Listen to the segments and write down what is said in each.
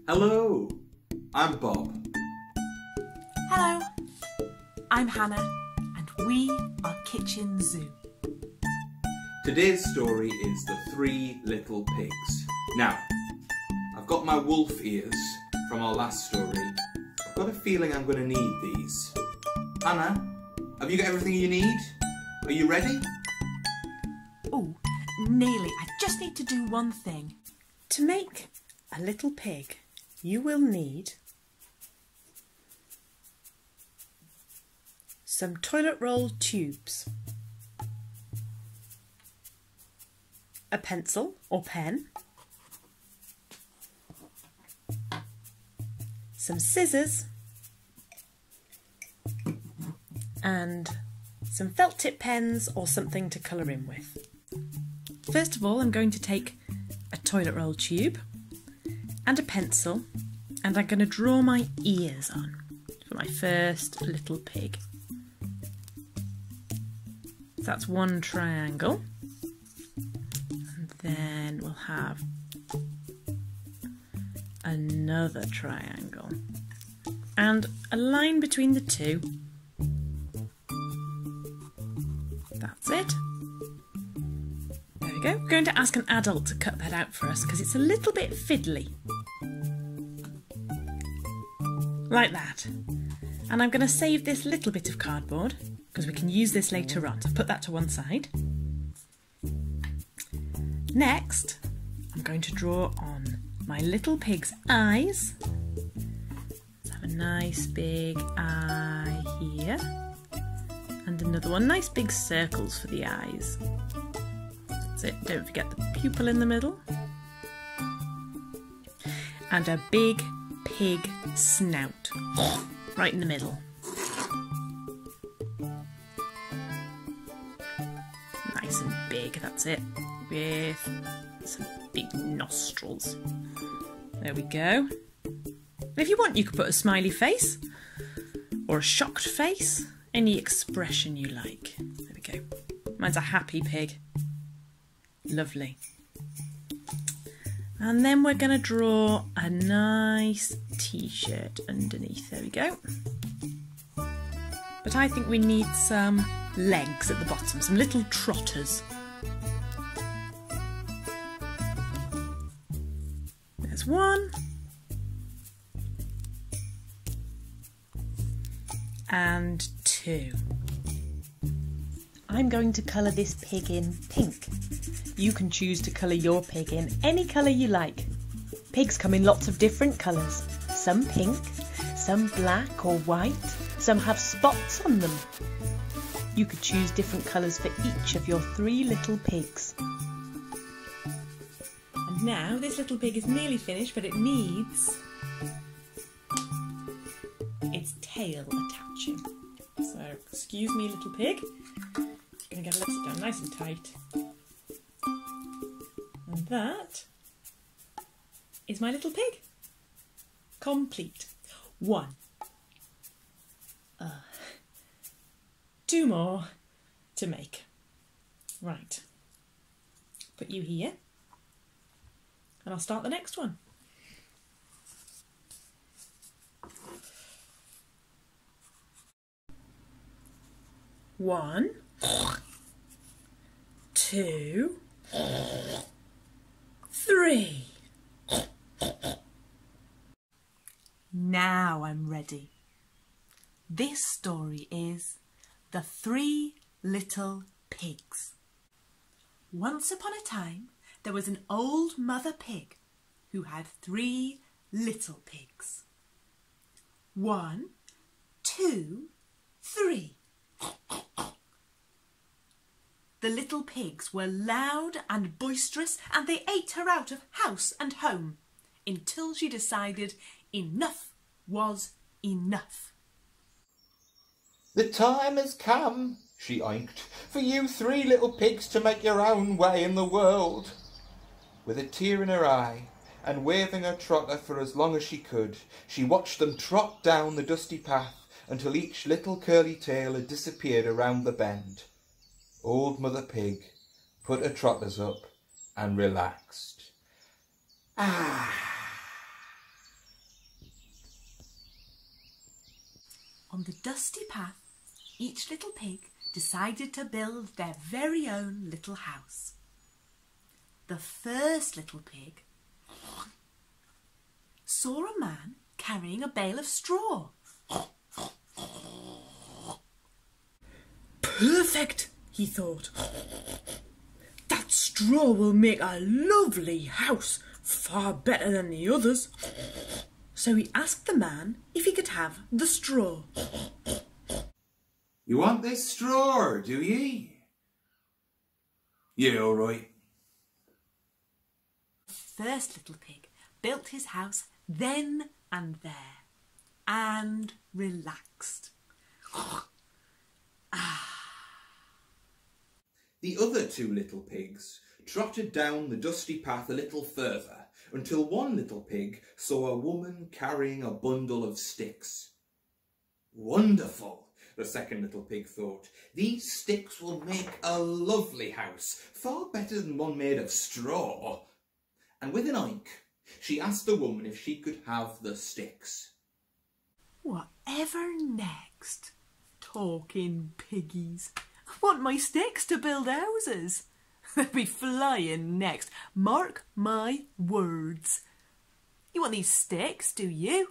Hello, I'm Bob. Hello, I'm Hannah, and we are Kitchen Zoo. Today's story is The Three Little Pigs. Now, I've got my wolf ears from our last story. I've got a feeling I'm going to need these. Hannah, have you got everything you need? Are you ready? Oh, nearly. I just need to do one thing. To make a little pig, you will need some toilet roll tubes, a pencil or pen, some scissors, and some felt tip pens or something to colour in with. First of all, I'm going to take a toilet roll tube and a pencil, and I'm going to draw my ears on for my first little pig. So that's one triangle, and then we'll have another triangle and a line between the two. That's it. There we go. We're going to ask an adult to cut that out for us because it's a little bit fiddly. Like that. And I'm going to save this little bit of cardboard because we can use this later on. So put that to one side. Next, I'm going to draw on my little pig's eyes. Let's have a nice big eye here. And another one, nice big circles for the eyes. That's it, don't forget the pupil in the middle. And a big pig snout right in the middle. Nice and big, that's it, with some big nostrils. There we go. If you want, you could put a smiley face or a shocked face, any expression you like. There we go. Mine's a happy pig. Lovely. And then we're going to draw a nice t-shirt underneath. There we go. But I think we need some legs at the bottom, some little trotters. There's one. And two. I'm going to colour this pig in pink. You can choose to colour your pig in any colour you like. Pigs come in lots of different colours. Some pink, some black or white, some have spots on them. You could choose different colours for each of your three little pigs. And now this little pig is nearly finished, but it needs its tail attaching. So, excuse me, little pig. Just going to get a little down nice and tight. And that is my little pig. Complete. One. Two more to make. Right. Put you here. And I'll start the next one. One. Two. Three. Now I'm ready. This story is The Three Little Pigs. Once upon a time, there was an old mother pig who had three little pigs. 1, 2, 3. The little pigs were loud and boisterous, and they ate her out of house and home until she decided enough was enough. The time has come, she oinked, for you three little pigs to make your own way in the world. With a tear in her eye, and waving her trotter for as long as she could, she watched them trot down the dusty path until each little curly tail had disappeared around the bend. Old Mother Pig put her trotters up and relaxed. On the dusty path, each little pig decided to build their very own little house. The first little pig saw a man carrying a bale of straw. Perfect, he thought. That straw will make a lovely house, far better than the others. So he asked the man if he could have the straw. You want this straw, do ye? Yeah, all right. The first little pig built his house then and there and relaxed. The other two little pigs trotted down the dusty path a little further until one little pig saw a woman carrying a bundle of sticks. Wonderful, the second little pig thought. These sticks will make a lovely house, far better than one made of straw. And with an oink, she asked the woman if she could have the sticks. Whatever next? Talking piggies. I want my sticks to build houses. They'll be flying next. Mark my words. You want these sticks, do you?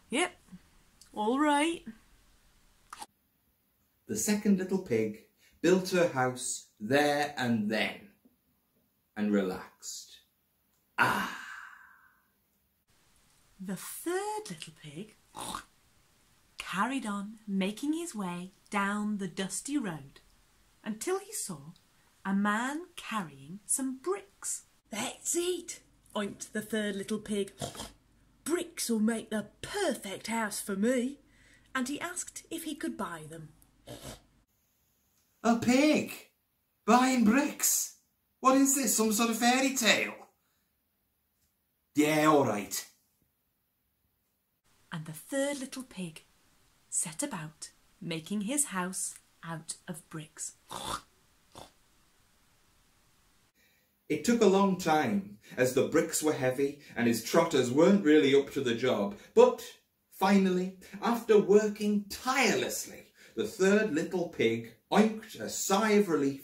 Yep. All right. The second little pig built her house there and then and relaxed. The third little pig carried on making his way down the dusty road until he saw a man carrying some bricks. That's it, oinked the third little pig. Bricks will make the perfect house for me. And he asked if he could buy them. A pig? Buying bricks? What is this, some sort of fairy tale? Yeah, all right. And the third little pig set about making his house out of bricks. It took a long time, as the bricks were heavy and his trotters weren't really up to the job. But finally, after working tirelessly, the third little pig oinked a sigh of relief,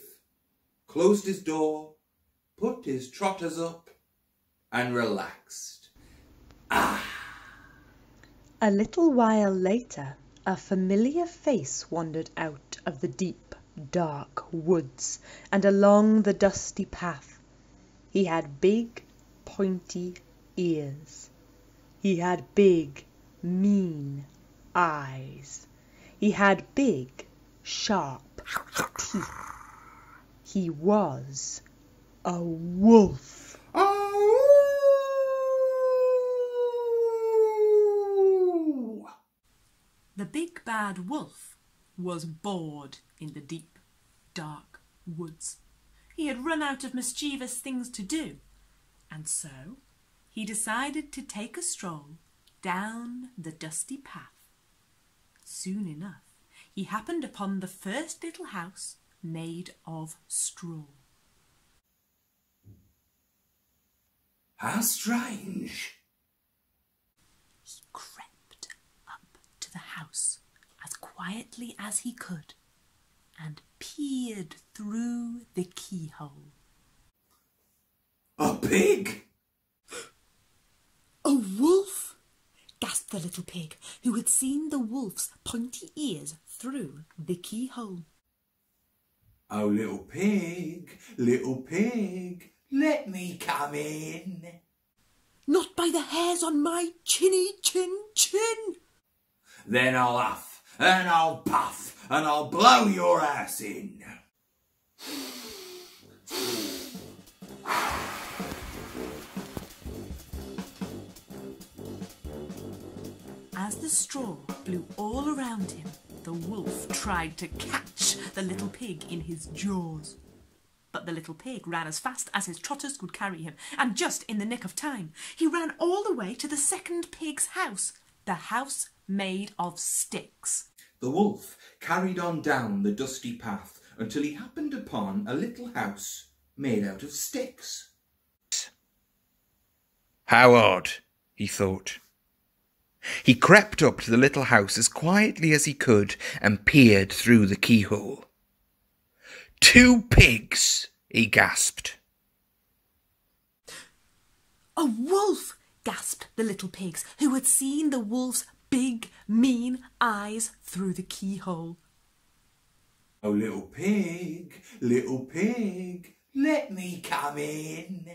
closed his door, put his trotters up and relaxed. A little while later, a familiar face wandered out of the deep, dark woods and along the dusty path. He had big, pointy ears. He had big, mean eyes. He had big, sharp teeth. He was a wolf. The big bad wolf was bored in the deep, dark woods. He had run out of mischievous things to do, and so he decided to take a stroll down the dusty path. Soon enough, he happened upon the first little house made of straw. How strange. He crept up to the house as quietly as he could and peered through the keyhole. A pig? A wolf? Gasped the little pig, who had seen the wolf's pointy ears through the keyhole. Oh, little pig, let me come in. Not by the hairs on my chinny chin chin. Then I'll huff and I'll puff and I'll blow your ass in. As the straw blew all around him, the wolf tried to catch the little pig in his jaws. But the little pig ran as fast as his trotters could carry him, and just in the nick of time, he ran all the way to the second pig's house, the house made of sticks. The wolf carried on down the dusty path until he happened upon a little house made out of sticks. How odd, he thought. He crept up to the little house as quietly as he could and peered through the keyhole. 2 pigs, he gasped. A wolf! Gasped the little pigs, who had seen the wolf's big, mean eyes through the keyhole. Oh, little pig, let me come in.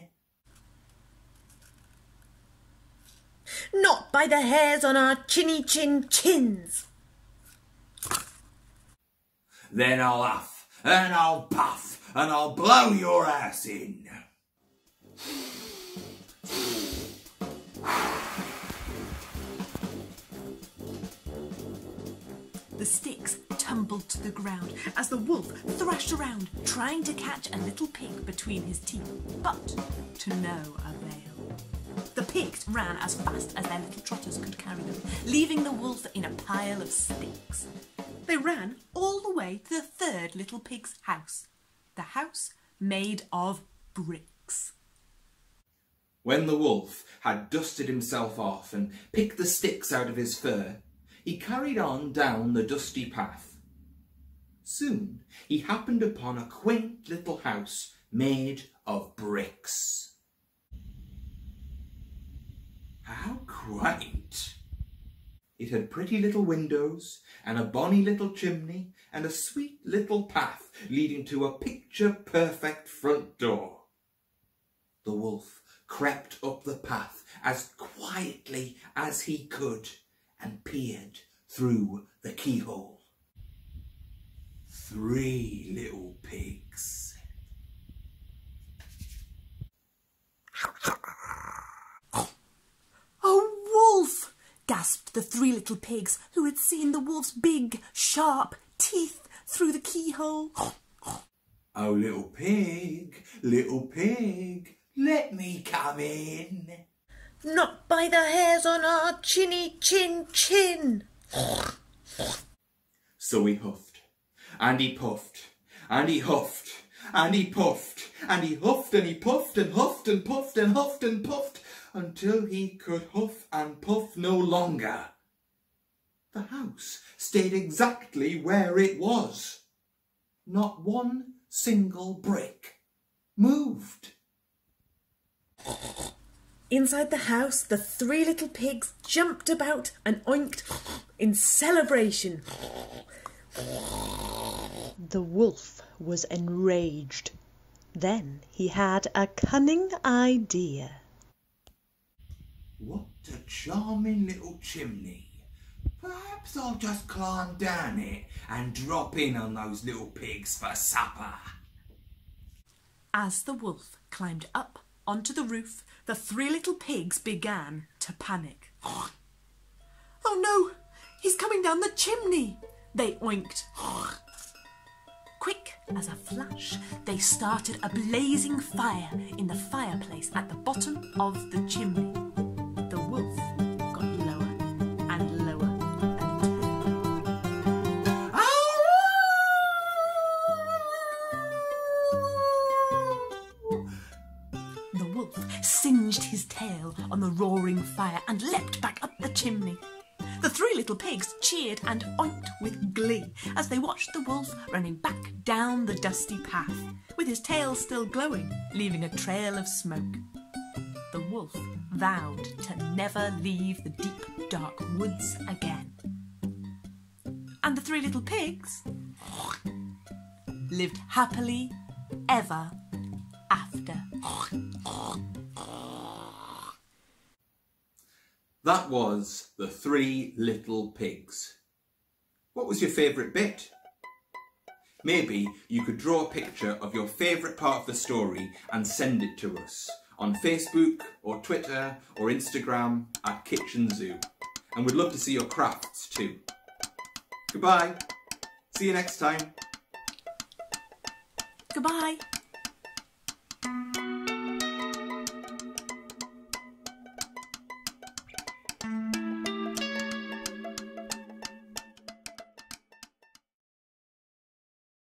Not by the hairs on our chins. Then I'll huff and I'll puff and I'll blow your ass in. The sticks tumbled to the ground as the wolf thrashed around, trying to catch a little pig between his teeth, but to no avail. The pigs ran as fast as their little trotters could carry them, leaving the wolf in a pile of sticks. They ran all the way to the third little pig's house, the house made of bricks. When the wolf had dusted himself off and picked the sticks out of his fur, he carried on down the dusty path. Soon he happened upon a quaint little house made of bricks. How quaint! It had pretty little windows and a bonny little chimney and a sweet little path leading to a picture-perfect front door. The wolf crept up the path as quietly as he could and peered through the keyhole. 3 little pigs. A wolf! Gasped the 3 little pigs, who had seen the wolf's big, sharp teeth through the keyhole. Oh, little pig, let me come in. Not by the hairs on our chin. So he huffed, and he puffed, and he huffed, and he puffed, and he huffed, and he puffed, and huffed, and puffed, and huffed, and puffed, until he could huff and puff no longer. The house stayed exactly where it was. Not one single brick moved. Inside the house, the 3 little pigs jumped about and oinked in celebration. The wolf was enraged. Then he had a cunning idea. What a charming little chimney. Perhaps I'll just climb down it and drop in on those little pigs for supper. As the wolf climbed up onto the roof, the 3 little pigs began to panic. Oh no, he's coming down the chimney, they oinked. Quick as a flash, they started a blazing fire in the fireplace at the bottom of the chimney. The wolf got lower and lower until the wolf singed his tail on the roaring fire and leapt back up the chimney. The 3 little pigs cheered and oinked with glee as they watched the wolf running back down the dusty path, with his tail still glowing, leaving a trail of smoke. The wolf vowed to never leave the deep, dark woods again. And the 3 little pigs lived happily ever after. That was the 3 little pigs. What was your favourite bit? Maybe you could draw a picture of your favourite part of the story and send it to us on Facebook or Twitter or Instagram at Kitchen Zoo. And we'd love to see your crafts too. Goodbye. See you next time. Goodbye.